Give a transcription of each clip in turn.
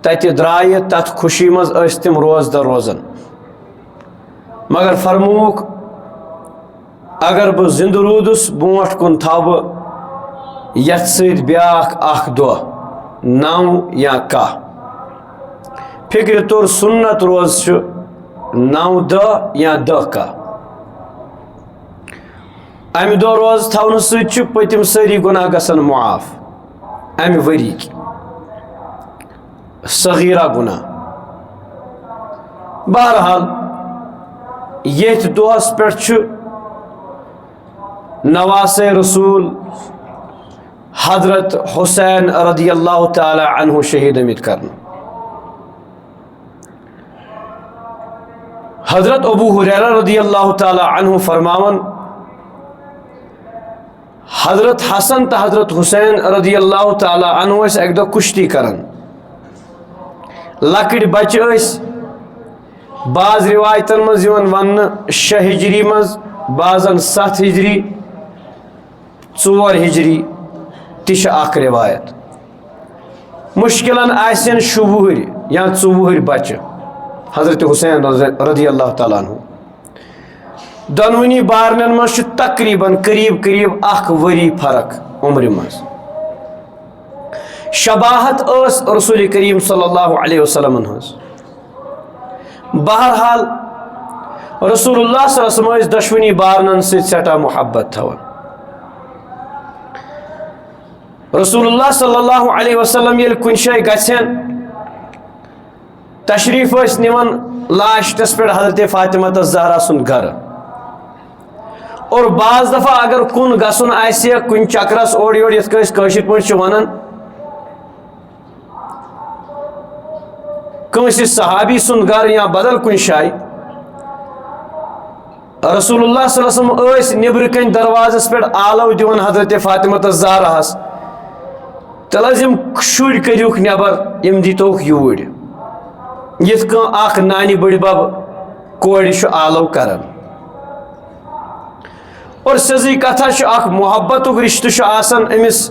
تتہ درائے تت خوشی مز ٲسۍ تِم روزدر روزان مگر فرموک اگر بہ زندہ روٗدُس برونٛٹھ کُن تھاو بہٕ یتھ سۭتۍ بیٛاکھ اکھ دۄہ 9 یا 10 فکرِ طور سنت روز چھُ 9 10 یا 10 11 امہِ دۄہ روز تھاونہٕ سۭتۍ چھِ پٔتِم سٲری گۄناہ گژھان معاف امہِ ؤرِیِکۍ صغیرہ گُناہ بہرحال ییٚتھۍ دۄہس پٮ۪ٹھ چھُ نواسے رسول حضرت حسین رضی اللہ تعالی عنہ شہید آمٕتۍ کرنہٕ حضرت ابو ہریرہ رضی اللہ تعالی عنہ فرماون حضرت حسن تو حضرت حسین رضی اللہ تعالی عنہ ٲسۍ اکہِ دۄہ کُشتی کران لۄکٕٹۍ بچہِ ٲسۍ بعض رِوایتن منٛز یِوان وننہٕ 6 ہجری منٛز بعضن 7 ہجری 4 ہجری تہِ چھِ اکھ رِوایت مُشکِلن آسن 7 وُہٕرۍ یا 4 وُہٕرۍ بچہِ حضرت حسین رضی اللہ تعالیٰ عنہ دۄنوٕنی بارنن منٛز چھُ تقریٖباً قریٖب 1 ؤری فرق عمرِ منٛز شباہت ٲس رسول کریم صلی اللہ علیہ وسلمن ہٕنٛز بہرحال رسول اللہ صلی اللہ علیہ وسلم ٲسۍ دۄشوٕنی بارنن سۭتۍ سٮ۪ٹھاہ محبت تھاوان رسول اللہ صلی اللہ علیہ وسلم ییٚلہِ کُنہِ جایہِ گژھن تشریٖف ٲسۍ نِوان لاسٹس پٮ۪ٹھ حضرت فاطمہ زہرا سُنٛد گرٕ اور بعض دفعہ اگر کُن گژھُن آسہِ کُنہِ چکرس اورٕ یورٕ یِتھ کٔنۍ أسۍ کٲشِر پٲٹھۍ چھِ ونان کٲنٛسہِ صحابی سُنٛد گرٕ یا بدل کُنہِ جایہِ رسول اللہ صلی اللہ علیہ وسلم ٲسۍ نیبرٕ کَنۍ دروازس پٮ۪ٹھ آلو دِوان حضرت فاطمہ زہراہس تیٚلہِ حظ یِم شُرۍ کٔرِوُکھ نٮ۪بر یِم دیٖتوکھ یوٗرۍ یِتھ کٔنۍ اکھ نانہِ بٕڈبب کورِ چھُ آلو کران اور سیٚزٕے کتھا چھِ اکھ محبتُک رشتہٕ چھُ آسان أمِس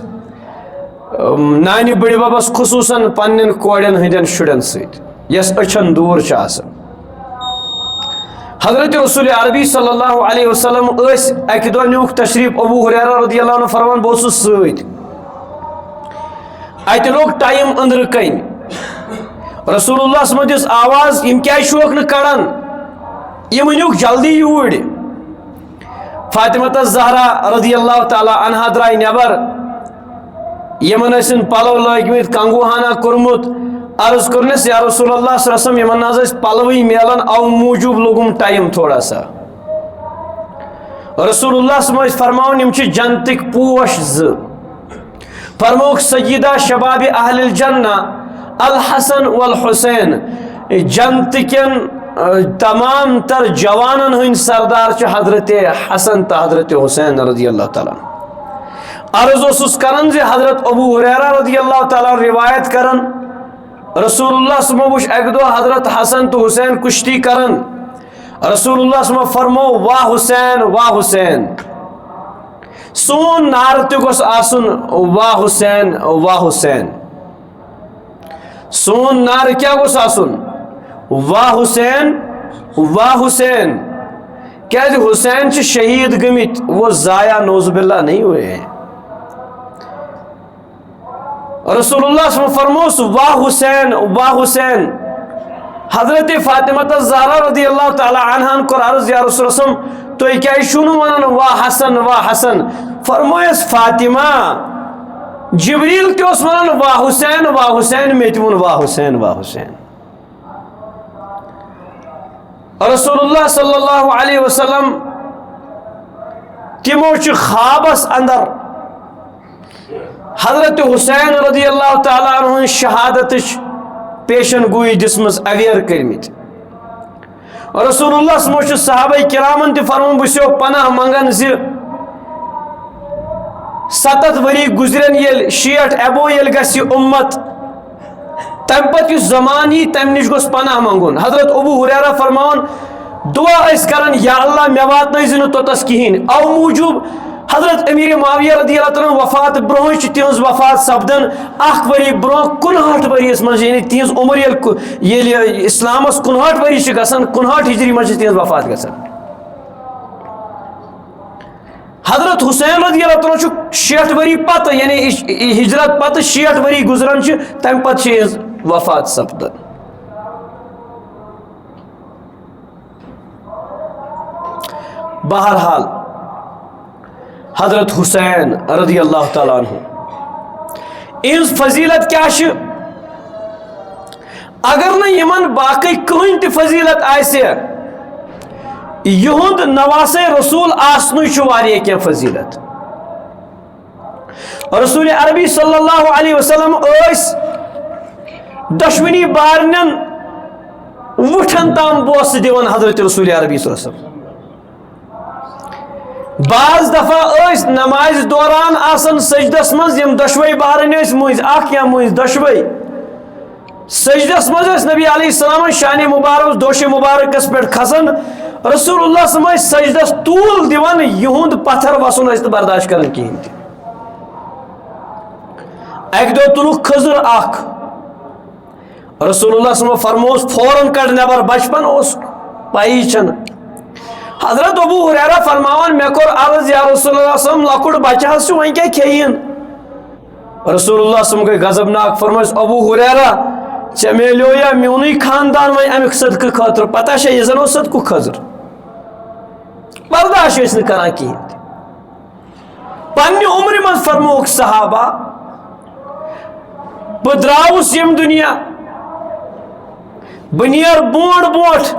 نانہِ بٕڈببس خصوٗصن پننٮ۪ن کورٮ۪ن ہٕنٛدٮ۪ن شُرٮ۪ن سۭتۍ یۄس أچھن دوٗر چھِ آسان حضرت رسول عربی صلی اللہ علیہ وسلم ٲسۍ اکہِ دۄہ نیوٗکھ تشریٖف ابو ہریرہ رضی اللہ عنہ فرمان بہٕ اوسُس سۭتۍ اتہِ لوٚگ ٹایم أنٛدرٕ کَنۍ رسول اللہ صٲبن دِژ آواز یِم کیازِ چھُوکھ نہٕ کڑان یِم أنِوُکھ جلدی یوٗرۍ فاطمہ زہرا رضی اللہ تعالیٰ عنہا درٛاے نٮ۪بر یِمن ٲسِن پلو لٲگۍمٕتۍ کنگوٗہانہ کوٚرمُت عرض کوٚرنس یا رسول اللہ صلی اللہ علیہ وسلم یِمن نہ حظ ٲسۍ پلوٕے میلان اَوٕ موٗجوٗب لوٚگُم ٹایم تھوڑا سا رسول اللہ صلی اللہ علیہ وسلم ٲسۍ فرماوان یِم چھِ جنتٕکۍ پوش 2 فرموکھ سیدہ شباب اہل الجنہ الحسن والحسین جنتہٕ کٮ۪ن تمام تر جوانن ہٕنٛدۍ سردار چھِ حضرت حسن تہٕ حضرت حسین رضی اللہ تعالیٰ عرض اوسُس کران زِ حضرت ابو ہریرہ رضی اللہ تعالیٰ روایت کران رسول اللہ صلی اللہ علیہ وسلم وٕچھ اکہِ دۄہ حضرت حسن تہٕ حسین کُشتی کران رسول اللہ صلی اللہ علیہ وسلم فرمو واہ حسین واہ حسین سون نعرٕ تہِ گوٚژھ آسُن واہ حسین واہ حسین سون نعرٕ کیٛاہ گوٚژھ آسُن واہ حسین واہ حسین کیازِ حسین چھِ شہید گٔمٕتۍ وہ ضایع نوز باللہ نہیں ہوئے ہیں رسول اللہ صلی اللہ علیہ وسلم فرموس واہ حسین واہ حسین حضرت فاطمہ زہرا رضی اللہ تعالیٰ عنہن کوٚر عرض یا رسول اللہ تُہۍ کیازِ چھِو نہٕ ونان واہ حسن واہ حسن فرمویس فاطمہ جبریل تہِ اوس ونان واہ حسین مےٚ تہِ ووٚن واہ حسین واہ حسین رسول اللہ صلی اللہ علیہ وسلم تِمو چھِ خوابس اندر حضرت حسین رضی اللہ تعالیٰ عنہ ہٕنٛز شہادتٕچ پیشن گوئی دِژمٕژ اویر کٔرمٕتۍ رسول اللہ صلی اللہ علیہ وسلم چھُ صحابہ کرامن تہِ فرموومُت بہٕ چھُسو پناہ منگان زِ 7 ؤری گُزرن ییٚلہِ 60 ایبو ییٚلہِ گژھِ یہِ اُمت تمہِ پتہٕ یُس زمانہٕ یی تمہِ نِش گوٚژھ پناہ منگُن حضرت ابو ہریرہ فرماوان دعا ٲسۍ کران یا اللہ مےٚ واتنٲیزِ نہٕ توٚتس کِہینۍ اَوٕ موٗجوٗب حضرت امیر معاویہ رضی اللہ عنہ وفات برونٛہہ چھِ تہنٛز وفات سپدان 1 ؤری برونٛہہ 59 ؤریَس منٛز یعنی تہنٛز عمر ییٚلہِ اسلامس 59 ؤری چھِ گژھان 59 ہجری منٛز چھِ تہنٛز وفات گژھان. حضرت حسین رضی اللہ عنہ چھُ 60 ؤری پتہٕ یعنی ہجرت پتہٕ 60 ؤری گزران چھِ تمہِ پتہٕ چھِ یہنٛز وفات سپدان. بہرحال حضرت حسین رضی اللہ تعالیٰ عنہ اہز فضیلت کیا چھ؟ اگر نہ یمن باقی کہین تہ فضیلت آسہ یہند نواسے رسول آسنُے چھُ واریاہ کینٛہہ فضیلت. رسول عربی صلی اللہ علیہ وسلم ٲسۍ دۄشوٕنی بارنٮ۪ن وُٹھن تام بوسہٕ دِوان حضرت رسول عربی صلی اللہ علیہ وسلم. بعض دفعہ ٲسۍ نمازِ دوران آسان سجدس منٛز یم دۄشوے بارن ٲسۍ مٔنٛزۍ اکھ یا مٔنٛزۍ دۄشوے سجدس منٛز ٲسۍ نبی علیہ السلام شانہِ مبارک دوشِ مبارکس پٮ۪ٹھ کھسان رسول اللہ صلی اللہ علیہ وسلم سجدس طول دِوان یہند پتھر وسُن ٲسۍ نہٕ برداشت کران کہیٖنۍ تہِ. اکہِ دۄہ تُلُکھ کھٔزٕر اکھ رسول اللہ صلی اللہ علیہ وسلم فرمووُس فوراً کڑ نٮ۪بر بچپن اوس پایی چھنہٕ. حضرت ابو ہریرہ فرماوان مے کوٚر عرض یا رسول اللہ صلی اللہ علیہ وسلم لۄکُٹ بچہ حظ چھُ وۄنۍ کیٛاہ کھیٚیِن. رسول اللہ صلی اللہ علیہ وسلم گٔے غضبناک فرمٲیس ابو ہریرہ ژےٚ میلیو یا میونُے خاندان وۄنۍ امیُک صدقہٕ خٲطرٕ پتہ چھےٚ یہِ زن اوس صدقُک کھٔزٕر برداشت ٲسۍ نہٕ کران کِہیٖنۍ تہِ. پننہِ عمرِ منٛز فرمووُکھ صحابہ بہٕ درٛاوُس ییٚمہِ دُنیا بہٕ نیرٕ برونٛٹھ برونٛٹھ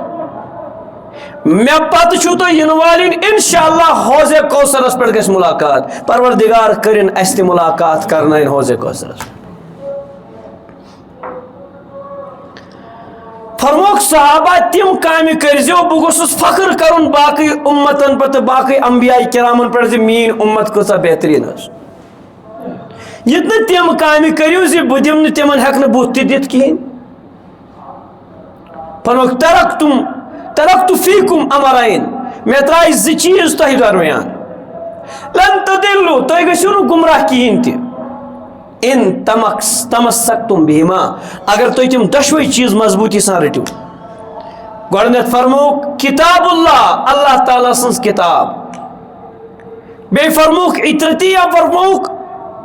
مےٚ پتہٕ چھُو تۄہہِ یِنہٕ والٮ۪ن انشاءاللہ حوضِ کوثرس پٮ۪ٹھ گژھِ مُلاقات. پروردگار کٔرِنۍ اَسہِ تہِ مُلاقات کرنٲیِن حوضِ کوثرس. فرمووُکھ صحابہ تِم کامہِ کٔرۍزیو بہٕ گوٚژھُس فخر کرُن باقٕے اُمتن پٮ۪ٹھ تہٕ باقٕے انبیاء کرامن پٮ۪ٹھ زِ میٛٲنۍ اُمت کۭژاہ بہتریٖن ٲس. یہِ تہِ نہٕ تِم کامہِ کٔرِو زِ بہٕ دِمہٕ نہٕ تِمن ہٮ۪کہٕ نہٕ بُتھ تہِ دِتھ کِہیٖنۍ. فرمووُکھ ترکتُ فیکم امرین مےٚ ترٛایہِ 2 چیٖز تۄہہِ درمیان لن تضلوا تُہۍ گٔژھِو نہٕ گمراہ کِہیٖنۍ تہِ ان تمسکتم بہما اگر تُہۍ تِم دۄشوے چیٖز مضبوٗطی سان رٔٹِو. گۄڈٕنیتھ فرمووُکھ کتاب اللہ تعالیٰ سٕنٛز کِتاب. بیٚیہِ فرمووُکھ اطرتی یا فرمووُکھ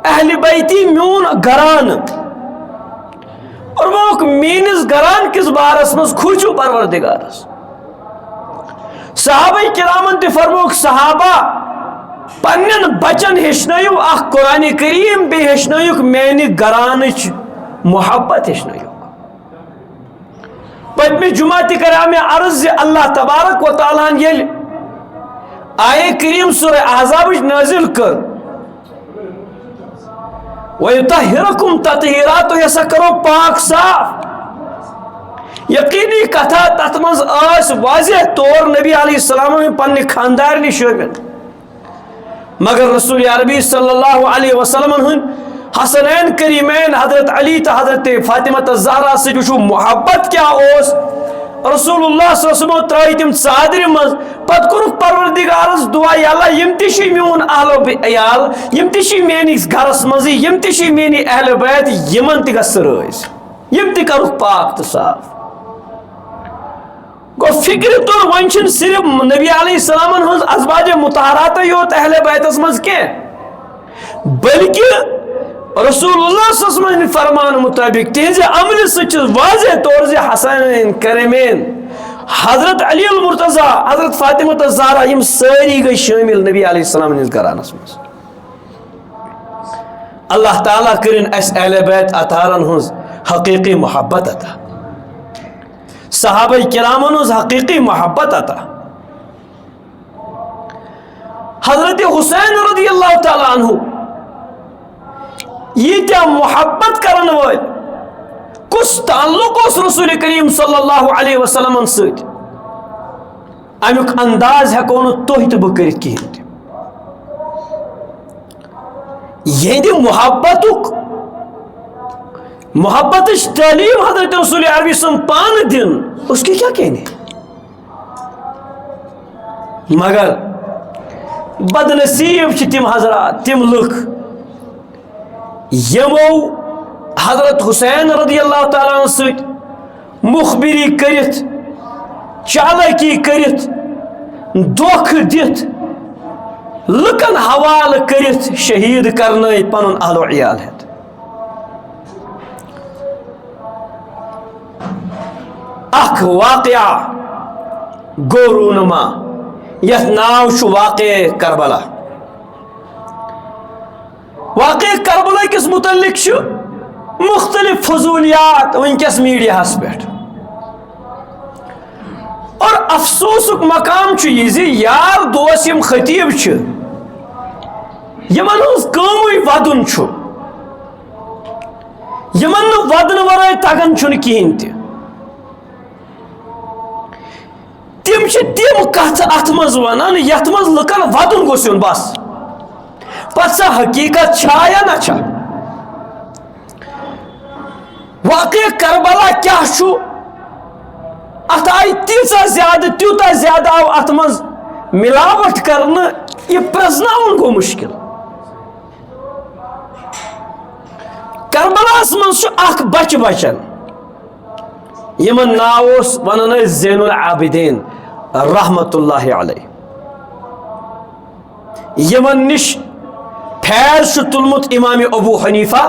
اہلِ بیتی میون گرانہٕ. فرمووُکھ میٲنِس گران کِس بارس منٛز کھوٗژِو پروردگارس. صحابہ کرامن تہِ فرمووُکھ صحابہ پننٮ۪ن بچن ہیٚچھنٲیِو اکھ قرآنِ کریم بیٚیہِ ہیٚچھنٲیِکھ میانہِ گرانٕچ محبت ہیٚچھنٲیِکھ. پٔتمہِ جمعہ تہِ کریٛاو مےٚ عرض زِ اللہ تبارک و تعالیٰ ہن ییٚلہِ آیے کریم سورہ احزابٕچ نٲزِل کٔر وَیُطَہِّرُکُم تَطہیٖرا تُہۍ ہسا کرو پاک صاف. یقینی کتھا تتھ منٛز ٲسۍ واضح طور نبی علیہ السلام پننہِ خاندارنہِ شٲمِل مگر رسول عربی صلی اللہ علیہ وسلم ہٕنٛدۍ حسنین کریمین حضرت علی تہٕ حضرت فاطمہ الزہرا سۭتۍ وٕچھو محبت کیٛاہ اوس. رسول اللہ صلی اللہ علیہ وسلم ترٛٲے تِم ژادرِ منٛز پتہٕ کوٚرُکھ پروردگارس دعا یا اللہ یِم تہِ چھِ میون اہلو عیال یِم تہِ چھِ میٲنِس گرس منٛزٕے یِم تہِ چھِ میٲنی اہلِ بیت یِمن تہِ گژھِ رٲضۍ یِم تہِ کرُکھ پاک تہٕ صاف. گوٚو فکرِ توٚر وۄنۍ چھِنہٕ صرف نبی علیہ السلامن ہٕنٛز ازواجِ مطہراتٕے یوت اہلِ بیتس منٛز کینٛہہ بلکہِ رسول اللہ صلی اللہ علیہ وسلم فرمان مطٲبق تہنٛزِ عملہِ سۭتۍ چھِ واضح طور زِ حسنین کریمین حضرت علی المرتضیٰ حضرت فاطمہ الزہرا یِم سٲری گٔے شٲمِل نبی علیہ السلام ہٕنٛدِس گرانس منٛز. اللہ تعالیٰ کٔرِنۍ اَسہِ اہلِ بیت اطہارن ہٕنٛز حقیٖقی محبت عطا صحابہ کرامن ہٕنٛز حقیٖقی محبت عطا. حضرت حسین رضی اللہ تعالیٰ عنہ ییٖتیٛاہ محبت کرن وٲلۍ کُس تعلق اوس رسول کریم صلی اللہ علیہ وسلمن سۭتۍ امیُک انداز ہٮ۪کو نہٕ تُہۍ تہٕ بہٕ کٔرِتھ کِہیٖنۍ تہِ. یہنٛدِ محبتٕچ تعلیٖم حضرت رسول عربی سُنٛد پانہٕ دِن اس کے کیا کہنے مگر بدنصیب چھ تم حضرات تم لکھ یمو حضرت حسین رضی اللہ تعالیٰ عنہ ست مخبری کرت چالاکی کرت دھوکہ دت لکن حوالہ کرت شہید کرن پن اہل و عیال ہت اخ واقعہ گو رونما یت ناو چھ واقع کربلا واقع کربلا کس متعلق چھ مختلف فضولیات ونکس میڈیا ہس پہ اور افسوسک مقام چھ یہ زی یار دوست یم خطیب چھ یمن ہز کاموی ودن چھ یمن نہ ودن ورائے تگان چھن کہین تہ تم تم کت ات مز ونان یت مز لکن ودن گوس یون بس پتہ سا حقیقت چھا یا نہ چھا واقع کربلا کیا چھو ات آئی تیزا زیادہ تیوتا زیادہ آو ات مز ملاوٹ کرنا یہ پرزناون گو مشکل کربلا اس مز چھو اخ بچ بچن یمن ناوس ونن زین العابدین رحمت اللہ علیہ یمن نش پھیل تلمت امام ابو حنیفہ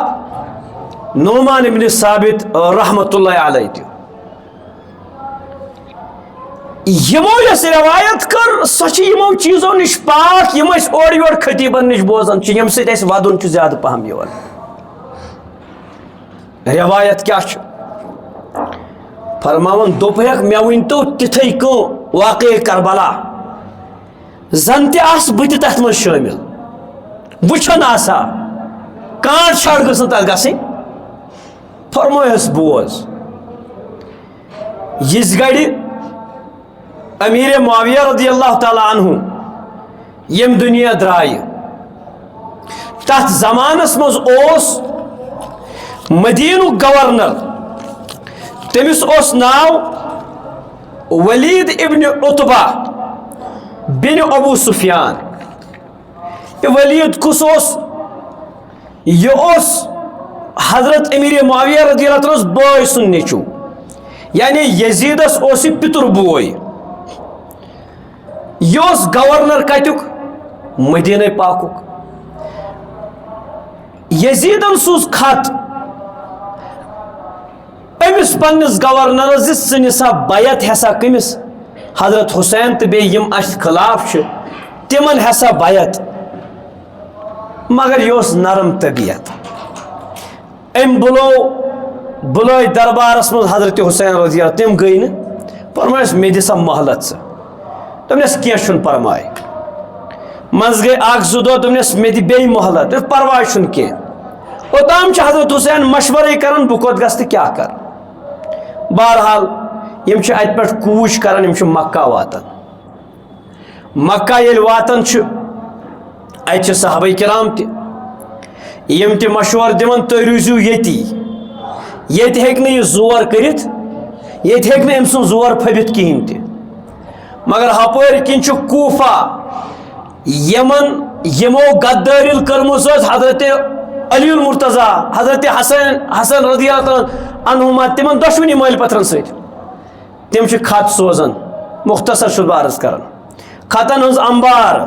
نعمان ابن ثابت رحمت اللہ علیہ تہ یمو یس روایت کر سچ یمو چیزوں نش پاک یم اور یور خطیبن نش بوزان یم سۭتۍ اَسہِ ودُن چھُ زیادٕ پہم یوان روایت کیا چھ فرماون دوپہک مے ؤنتو تتھے کٲم واقع کربلا زن تہِ آس بہٕ تہِ تتھ منٛز شٲمِل وٕچھن آسا کانٛٹ چھڑ گٔژھ نہٕ تتھ گژھٕنۍ فرمٲیس بوز یِژ گڑِ امیر معاویہ رضی اللہ تعالیٰ عنہ یم دنیا درائے تات زمانس مز اوس مدینہ گورنر تمس اوس ناو ولید ابن عتبہ بن ابو سفیان یہ ولید کس اوس یہ اوس حضرت امیر معاویہ رضی اللہ عنہ بوائے سن نیچو یعنی یزیدس اوس پتر بوئے یہ گورنر کتک مدینہ پاکک یزیدن سوز خط امس پنس گورنر سنسا بیعت ہسا کمس حضرت حسین تو بیم اس خلاف تمن ہسا بیعت مگر یہ نرم طبیعت ام بلو دربارس مز حضرت حسین رضی اللہ تم گئی نا فرمائس مے دسا محلت سے دس کی پرواہ مز گئی اخ زٕ دۄہ دس مے دی محلت پرواہ چھ کی اوتام حضرت حسین مشورے کران بہ کوت گژھٕ تہٕ کیا کر بہرحال یم ات پہ کوچ کران یم مکہ واتان مکہ یل واتان ات صحابہ کرام یم تہ مشور دِوان تُہۍ روٗزِو ییٚتی ییٚتہِ ہیٚکہِ نہٕ یہِ زور کٔرِتھ ییٚتہِ ہیٚکہِ نہٕ أمۍ سُنٛد زور پھٔبِتھ کِہیٖنۍ تہِ مگر ہپٲرۍ کِنۍ چھُ کوفہ یمن یمو غدٲری کٔرمٕژ ٲس حضرت علی المرتضیٰ حضرت حسن رضی اللہ عنہما تمن دۄشوٕنی مٲلۍ پتھرن سۭتۍ تم چھِ خط سوزان مختصر چھُس بہٕ عرض کران خطن ہٕنٛز انبار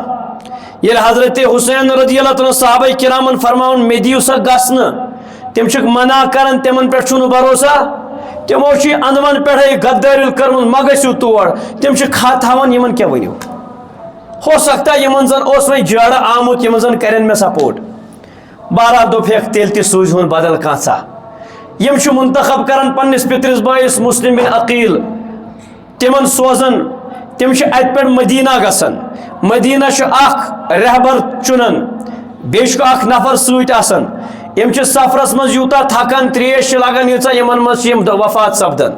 ییٚلہِ حضرت حسین رضی اللہ عنہ صحابہ کرامن فرماون مے دِیِو سا گژھنہٕ تم چھِکھ منع کران تمن پٮ۪ٹھ چھُنہٕ بھروسہ تمو چھ اندون پہ غداری کرم ما گھو تور تم خط ہاان یمن کیا ورو ہو سکتا ہے یمن زن اس وی جڑ آمت یمن زن کرن میں سپورٹ بہرحال دوپھیک تیل تہ سوز ہون بدل کانسا یم منتخب کران پنس پترس بائیس مسلم بن عقیل تمن سوزن تم ات پہ مدینہ گسن مدینہ اخ رہبر چنن بیش اخ نفر ست آسان یم سفرس مز یوتا تھکان تریش لگان ییژا یمن مز وفات سپدان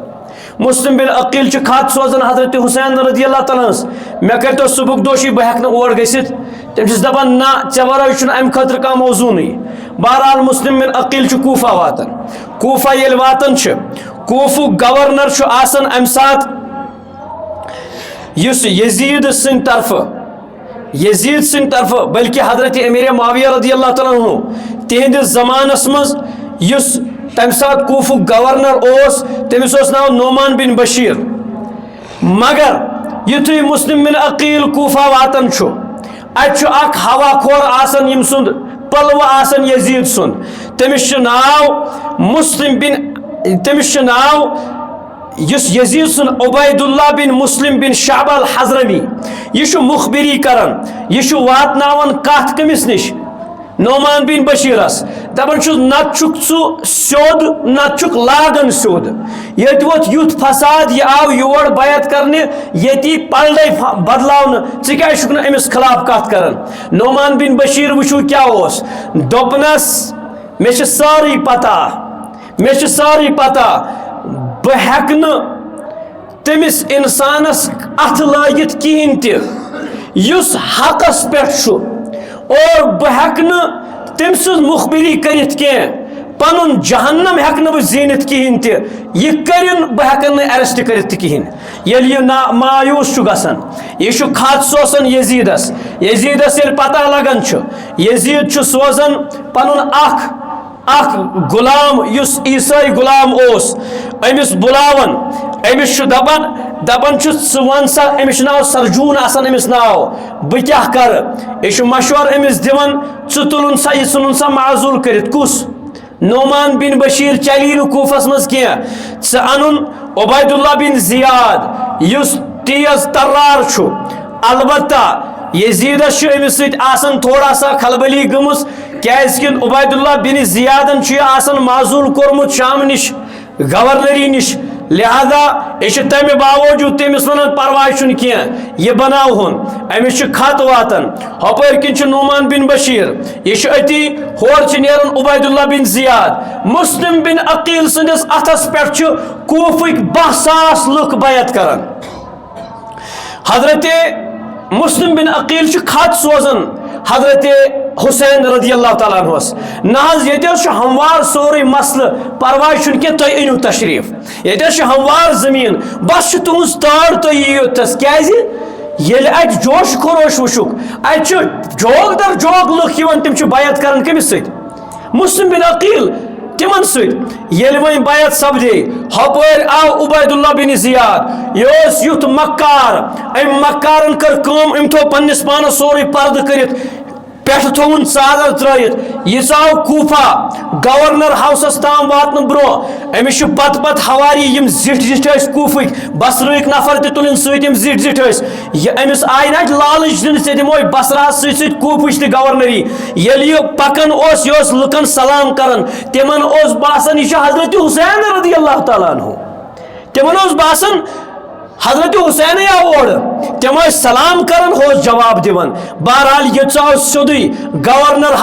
مسلم بن عقیل خط سوزان حضرت حسین رضی اللہ تعالیٰ مے کرتو صبح دوشی بہ ہیکہ اور گھت تم دپان نا ے ورائے ام خاطر کھانا موضوعی بہرحال مسلم بن عقیل کوفہ واتان کوفہ یل واتان کوفہ گورنر آسان ام سات یزید سند طرف یزید سن طرف بلکہ حضرت امیر معاویہ رضی اللہ تعالیٰ عنہ تہندس زمانس مز یس تمہ سات کوفہ گورنر اوس تمس اوس ناو نعمان بن بشیر مگر یتھے مسلم بن عقیل کوفہ واتن چھو اتھ اخ ہوا کھور آسن یم سند پلو آسن یزید سند تمس ناو مسلم بن تمس ناو یس یزید سن عبید اللہ بن مسلم بن شعبہ الحضرمی یہ مخبری کران یہ واتناون کت کمس نش نعمان بن بشیرس دپان چھس نت چھک ژٕ سیود نت چھک لاگان سیود یت ووت یُتھ فساد یہ آو یور بیعت کرنے یتی پلڈے بدلاون ژٕ کیٛازِ چھُکھ نہٕ أمِس خلاف کتھ کران نعمان بن بشیر وٕچھو کیٛاہ اوس دوٚپنس مےٚ چھِ سٲرٕے پتہ مےٚ چھِ سٲرٕے پتہ بہٕ ہٮ۪کہٕ نہٕ تٔمِس اِنسانس اتھٕ لٲگِتھ کِہیٖنۍ تہِ یُس حقس پٮ۪ٹھ چھُ اور بہٕ ہٮ۪کہٕ نہٕ تٔمۍ سٕنٛز مُخبری کٔرِتھ کینٛہہ پنُن جہنم ہٮ۪کہٕ نہٕ بہٕ زیٖنِتھ کِہیٖنۍ تہِ یہِ کٔرِن بہٕ ہٮ۪کن نہٕ ایرسٹ کٔرِتھ تہِ کِہیٖنۍ ییٚلہِ یہِ مایوٗس چھُ گژھان یہِ چھُ خط سوزان یزیٖدس یزیٖدس ییٚلہِ پتہ لگان چھُ یزیٖد چھُ سوزان پنُن اکھ غلام یُس عیسائی غلام اوس أمِس بُلاوان أمِس چھُ دپان چھُ ژٕ وَن سا أمِس چھُ ناو سرجوٗن آسان أمِس ناو بہٕ کیٛاہ کرٕ یہِ چھُ مشورٕ أمِس دِوان ژٕ تُلُن سا یہِ ژھٕنُن سا معزوٗل کٔرِتھ کُس نعمان بن بشیر چلی نہٕ کوفس منٛز کینٛہہ ژٕ اَنُن عبید اللہ بن زیاد یُس تیز ترار چھُ البتہ یزیدس چھُ أمِس سۭتۍ آسان تھوڑا سا خلبلی گٔمٕژ کیٛازِ کہِ عبید اللہ بن زیادن چھُ یہِ آسان معزوٗل کوٚرمُت شام نِش گورنری نِش لہذا یہ تمہ باوجود تمس ونان پرواے چھُنہٕ کینٛہہ یہ بناوہون أمِس چھُ خط واتان ہپٲرۍ کِنۍ چھُ نعمان بن بشیر یہ أتی ہور چھُ نیران عبید اللہ بن زیاد مسلم بن عقیل سندس اتھس پٮ۪ٹھ چھُ کوفٕکۍ 10,000 لُکھ بیعت کران حضرت مسلم بن عقیل چھُ خط سوزان حضرت حسین رضی اللہ تعالیٰ عنہس نہ حظ یہ ہموار سورے مسئلہ پرواے چھُنہٕ کینٛہہ تُہۍ أنِو تشریف یہ ہموار زمین بس تُہنٛز تار تُہۍ یِیِو تس کیازِ ییٚلہِ اتہِ جوش خروش وٕچھُکھ اتہِ چھُ جوگ در جوگ لُکھ یِوان تِم چھِ بیعت کران کٔمِس سۭتۍ مسلم بن عقیل تمن سۭتۍ ییٚلہِ وۄنۍ بیعت سپدے ہپٲرۍ آو عبید اللہ بن زیاد یہِ اوس یُتھ مکار أمۍ مکارن کٔر کٲم أمۍ تھوٚو پننِس پانس سورُے پردٕ کٔرِتھ پٮ۪ٹھٕ تھووُن ژادر ترٲیِتھ یہِ ژاو کوفہ گورنر ہاوسس تام واتنہٕ برونٛہہ أمِس چھُ پتہٕ ہواری یِم زِٹھۍ زِٹھۍ ٲسۍ کوفٕکۍ بصرٕکۍ نفر تہِ تُلٕنۍ سۭتۍ یِم زِٹھۍ زِٹھۍ ٲسۍ یہِ أمِس آیہِ نہ اتہِ لالٕچ دِنہٕ ژےٚ دِموے بصراہس سۭتۍ سۭتۍ کوفٕچ تہِ گورنری ییٚلہِ یہِ پکان اوس یہِ اوس لُکن سلام کران تِمن اوس باسان یہِ چھُ حضرت حسین رضی اللہ تعالیٰ عنہ تِمن اوس باسان حضرت حسین آو اور تم سلام کران ہوس جواب دِوان بہرحال یہ ژاو سیودٕے گورنر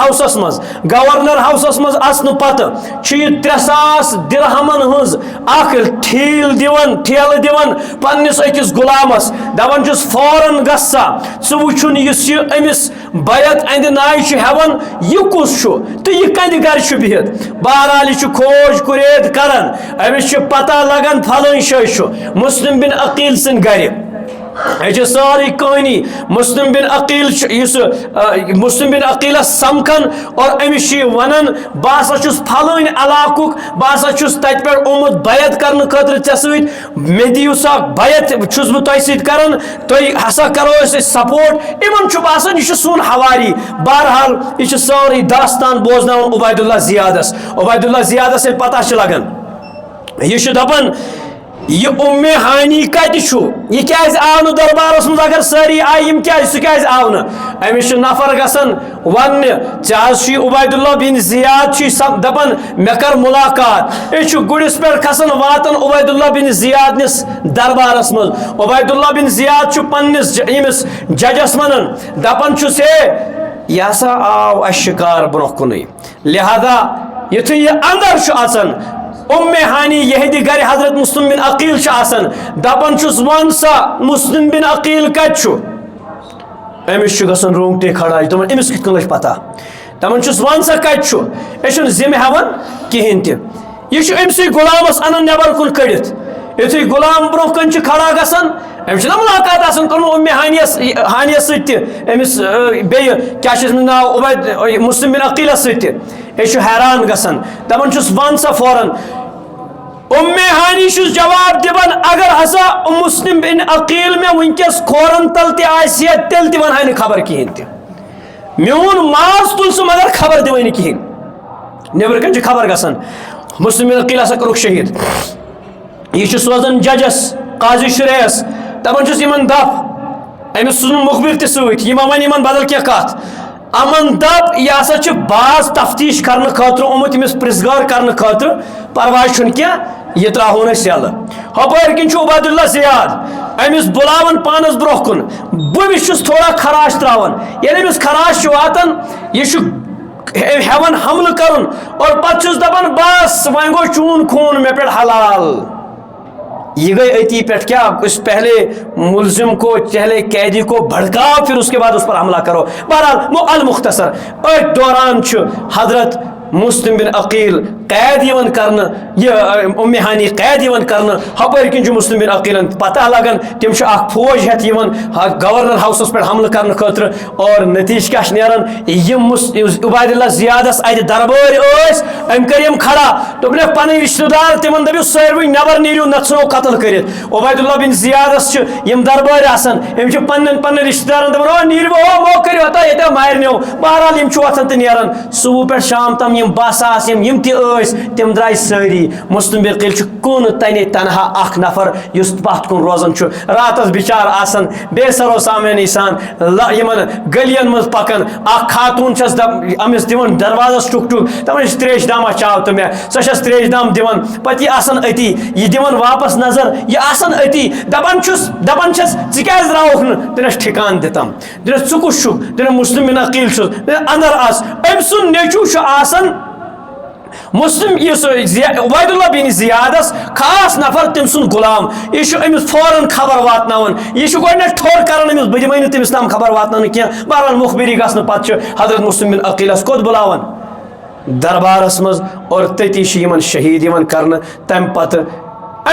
ہاوسس مز اژنہٕ پتہٕ چھُ یہِ 3,000 درہمن ہٕنٛز اکھ ٹھیلہٕ دِوان پننس أکِس غلامس دپان چھُس فوراً گژھ سا ژٕ وٕچھُن یُس یہِ أمِس بیعت اندِ ناے چھُ ہٮ۪وان یہِ کُس چھُ تہٕ یہِ کندِ گرِ چھُ بِہِتھ بہرحال یہِ چھُ کھوج کُرید کران أمِس چھُ پتہ لگان پھلٲنۍ جایہِ چھُ مسلم بن عقیل سن گرِ یہ ساری کہانی مسلم بن عقیلس سمکھان اور امس ونان بہ ہسا چھس پھلٲنۍ علاقُک بہ ہسا چھس تتہِ پٮ۪ٹھ آمُت بیعت کرنہٕ خٲطرٕ ژےٚ سۭتۍ مےٚ دِیِو سا بیعت چھُس بہٕ تۄہہِ سۭتۍ کران تُہۍ ہسا کرو أسۍ سپورٹ یِمن چھُ باسان یہِ چھُ سون ہواری بہرحال یہِ چھُ سٲرٕے داستان بوزناوان عبید اللہ زیادس ییٚلہِ پتہ چھِ لگان یہِ چھُ دپان یہ اُمہِ ہانی کتہِ چھُ یہِ کیازِ آو نہٕ دربارس منٛز اگر سٲری آیہِ یِم کیازِ سُہ کیازِ آو نہٕ أمِس چھُ نفر گژھان وننہِ ژےٚ حظ چھُے عبید اللہ بن زیاد چھُے دپان مےٚ کر مُلاقات أسۍ چھُ گُرِس پٮ۪ٹھ کھسان واتان عبید اللہ بن زیاد نِس دربارس منٛز عبید اللہ بن زیاد چھُ پننس ییٚمِس ججس ونان دپان چھُس ہے یہِ ہسا آو اسہِ شِکار برونٛہہ کُنٕے لہذا یُتھُے یہِ اندر چھُ اژان ہانی یہدِ گرِ حضرت مسلم بن عقیل چھُ آسان دپان چھُس ون سا مسلم بن عقیل کتہِ چھُ أمِس چھُ گژھان رونگٹے کھڑا دپان أمِس کِتھ کٔنۍ لٔج پتہ دپان چھُس ون سا کتہِ چھُ أسۍ چھُنہٕ ذمہٕ ہٮ۪وان کِہیٖنۍ تہِ یہِ چھُ أمسٕے غلامس انان نٮ۪بر کُن کٔڑِتھ یُتھُے غلام برونٛہہ کَنہِ چھُ کھڑا گژھان أمس نا ملاقات آسان کرن أم ہانیہ سۭتۍ تہِ أمس بیٚیہِ کیٛاہ چھِ أمِس ناو عبید مسلم بن عقیلس سۭتۍ تہِ أسۍ چھِ حیران گژھان دپان چھُس ون سا فوراً أم ہانی چھُس جواب دِوان اگر ہسا مسلم بن عقیل مےٚ وٕنکٮ۪س کھورن تل تہِ آسہِ ہا تیٚلہِ تہِ ونہا نہٕ خبر کِہیٖنۍ تہِ میون ماز تُل سُہ مگر خبر دِوٲنی نہٕ کِہیٖنۍ نیٚبرٕ کَنۍ چھِ خبر گژھان مسلم بن عقیل ہسا کوٚرُکھ شہیٖد یہ چھُ سوزان ججس قاضی شُریس دپان چھُس یِمن دپ أمِس سوزُن مُخبر تہِ سۭتۍ یہِ ما وَنہِ یِمن بدل کینٛہہ کتھ امن دپ یہِ ہسا چھُ باز تفتیش کرنہٕ خٲطرٕ آمُت أمِس پرژھگار کرنہٕ خٲطرٕ پرواے چھُنہٕ کینٛہہ یہِ تراہون أسۍ یلہٕ ہۄپٲرۍ کِنۍ چھُ عبید اللہ زیاد أمِس بُلاوان پانس برونٛہہ کُن بہٕ مِس چھُس تھوڑا خراش تراوان ییٚلہِ أمِس خراش چھُ واتان یہِ چھُ ہٮ۪وان حملہٕ کرُن اور پتہٕ چھُس دپان بس وۄنۍ گوٚو چون خوٗن مےٚ پٮ۪ٹھ حلال یہ گئی اتی پہ کیا اس پہلے ملزم کو پہلے قیدی کو بھڑکاؤ پھر اس کے بعد اس پر حملہ کرو بہرحال المختصر ایک دوران حضرت مسلم بن عقیل قید یوان کرنا یہ ام ہانی قید یوان کرنا ہپٲرۍ کِنۍ چھُ مسلم بن عقیلن پتہ لگان تم چھِ اکھ فوج ہٮ۪تھ یِوان گورنر ہاوسس پٮ۪ٹھ حملہٕ کرنہٕ خٲطرٕ اور نتیجہ کیاہ چھُ نیران یِم عبید اللہ زیادس اتہِ دربٲرۍ ٲسۍ أمۍ کٔر یِم کھڑا دوٚپنکھ پنٕنۍ رشتہٕ دار تِمن دٔپِو سٲروٕے نٮ۪بر نیٖرِو نتہٕ ژھٕنو قتل کٔرِتھ عبید اللہ بن زیادس چھِ یِم دربٲرۍ آسان أمۍ چھِ پنٕنٮ۪ن رشتہٕ دارن دپان او نیٖرِو او مو کٔرِو ہتا ییٚتیو مارنیو بہرحال یِم چھِ وۄتھان تہٕ نیران صبح پٮ۪ٹھ شام تام یِم 10 ساس یِم تہِ ٲسۍ تِم درٛاے سٲری مسلم بن عقیل چھُ کُن تنہِ تنہا اکھ نفر یُس پتھ کُن روزان چھُ راتس بِچار آسان بے سرو سامٲنی سان یِمن گٔلین منٛز پکان اکھ خاتوٗن چھس أمِس دِوان دروازس ٹُک ٹُک دپان چھِ تریش داما چاو تہٕ مےٚ سۄ چھس تریش دام دِوان پتہٕ یہِ آسان أتی یہِ دِوان واپس نظر یہِ آسان أتی دپان چھس ژٕ کیازِ درٛاوُکھ نہٕ دِنس ٹھِکان دِتم دِنس ژٕ کُس چھُکھ دِنس مسلم بن عقیل چھُس اندر آس أمۍ سُنٛد نیٚچوٗ چھُ آسان مسلم یُس عبید اللہ بن زیادس خاص نفر تٔمۍ سُنٛد غلام یہِ چھُ أمِس فوراً خبر واتناوان یہِ چھُ گۄڈٕنٮ۪تھ ٹھوٚر کران أمِس بہٕ دِمے نہٕ تٔمِس تام خبر واتناونہٕ کینٛہہ بہرحال مُخبری گژھنہٕ پتہٕ چھُ حضرت مسلم بن عقیلس کوٚت بُلاوان دربارس منٛز اور تٔتی چھِ یِمن شہیٖد یِوان کرنہٕ تمہِ پتہٕ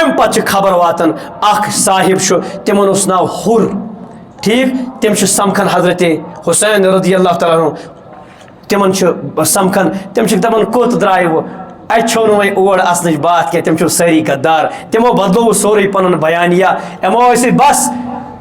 امہِ پتہٕ چھِ خبر واتان اکھ صاحب چھُ تِمن اوس ناو ہُر ٹھیٖک تِم چھِ سمکھان حضرت حسین رضی اللہ تعالیٰ عنہ تِمن چھُ سمکھان تِم چھِکھ دپان کوٚت درٛایوٕ اتہِ چھو نہٕ وۄنۍ اور اژنٕچ بات کینٛہہ تِم چھِو سٲری غدار تِمو بدلوو سورُے پنُن بیانیہ یِمو ٲسۍ بس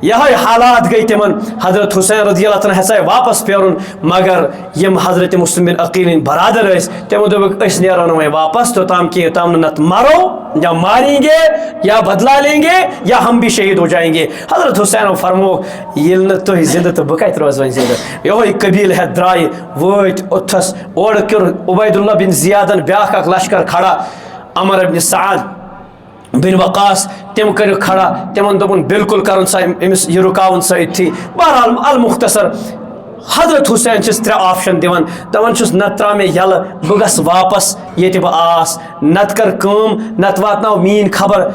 یہے حالات گئی تِمن حضرت حسین رضی اللہ تعالیٰ ہسا واپس پھیرُن مگر یِم حضرت مسلم بن عقیل ہٕنٛدۍ برادر ٲسۍ تِمو دوٚپُکھ أسۍ نیرو نہٕ وۄنۍ واپس توٚتام کینٛہہ یوٚتام نہٕ نتہٕ مرو یا ماریں گے یا بدلا لیں گے یا ہم بھی شہید ہو جائیں گے حضرت حسین فرمووُکھ ییٚلہِ نہٕ تُہۍ زندٕ تہٕ بہٕ کتہِ روزٕ وۄنۍ زندٕ یہوے قبیٖل ہٮ۪تھ درٛاے وٲتۍ اوٚتھس اورٕ کوٚر عبید اللہ بن زیادن بیاکھ اکھ لشکر کھڑا عمر ابن سعد بن وقاص تم کٔرِکھ کھڑا تمن دوٚپُن بالکل کرُن سا أمِس یہِ رُکاوُن سٲتھی بہرحال المختصر حضرت حسین چھِس 3 آپشن دِوان دپان چھُس نتہٕ ترٛاو مےٚ یلہٕ بہٕ گژھٕ واپس ییٚتہِ بہٕ آس نتہٕ کر کٲم نتہٕ واتناو میٲنۍ خبر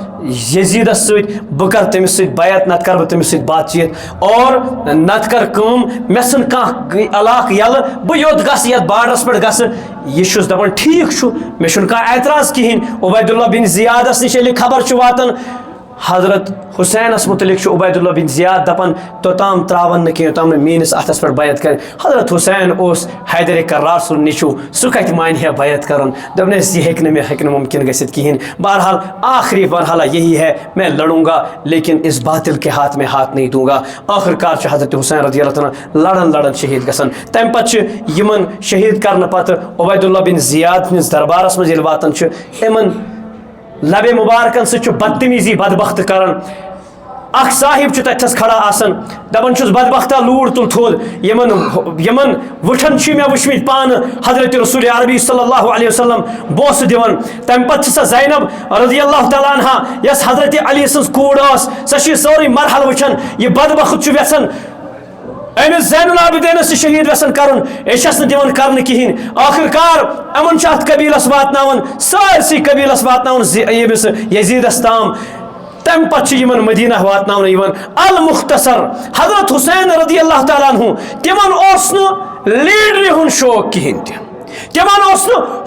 یزیدس سۭتۍ بہٕ کرٕ تٔمِس سۭتۍ بیعت نتہٕ کرٕ بہٕ تٔمِس سۭتۍ بات چیٖت اور نتہٕ کر کٲم مےٚ ژھٕن کانٛہہ علاقہٕ یلہٕ بہٕ یوٚت گژھٕ یتھ بارڈرس پٮ۪ٹھ گژھٕ یہِ چھُس دپان ٹھیٖک چھُ مےٚ چھُنہٕ کانٛہہ اعتراض کِہیٖنۍ عبید اللہ بن زیادس نِش ییٚلہِ خبر چھُ واتان حضرت حسینس متعلق چھُ عبید اللہ بن زیاد دپان توٚتام ترٛاون نہٕ کینٛہہ یوٚتام نہٕ میٲنِس اتھس پٮ۪ٹھ بیعت کرِ حضرت حسین اوس حیدر کرار سُنٛد نیٚچوٗ سُہ کتہِ مانہِ ہا بیعت کرُن دوٚپنس یہِ ہیٚکہِ نہٕ ممکن گٔژھِتھ کِہیٖنۍ بہرحال آخری مرحلہ یہی ہے میں لڑوں گا لیکن اس باطل کے ہاتھ میں ہاتھ نہیں دوں گا آخر کار چھُ حضرت حسین رضی اللہ تعالیٰ لڑان شہید گژھان تمہِ پتہٕ چھِ یِمن شہید کرنہٕ پتہٕ عبید اللہ بن زیاد ہٕنٛدِس دربارس منٛز ییٚلہِ واتان چھِ یِمن لبے مبارکن سۭتۍ چھُ بدتمیٖزی بدبخت کران اکھ صاحب چھُ تتھس کھڑا آسان دپان چھُس بدبختہ لوٗر تُل تھوٚد یِمن وٕٹھن چھِ مےٚ وٕچھمٕتۍ پانہٕ حضرت رسول عربی صلی اللہ علیہ وسلم بوسہٕ دِوان تمہِ پتہٕ چھِ سۄ زینب رضی اللہ تعالیٰ عنہا یۄس حضرت علی سٕنٛز کوٗر ٲس سۄ چھِ سورُے مرحلہٕ وٕچھان یہِ بدبخت چھُ یژھان أمِس زین العابدیٖنس تہِ شہید یژھان کرُن یہِ چھس نہٕ دِوان کرنہٕ کِہیٖنۍ آخر کار یِمن چھُ اتھ قبیٖلس واتناوان سٲرسٕے قبیٖلس واتناوان ییٚمِس یزیدس تام تمہِ پتہٕ چھِ یِمن مدینہ واتناونہٕ یِوان المختصر حضرت حسین رضی اللہ تعالیٰ عنہ تِمن اوس نہٕ لیڈرِ ہُنٛد شوق کِہیٖنۍ تہِ تمن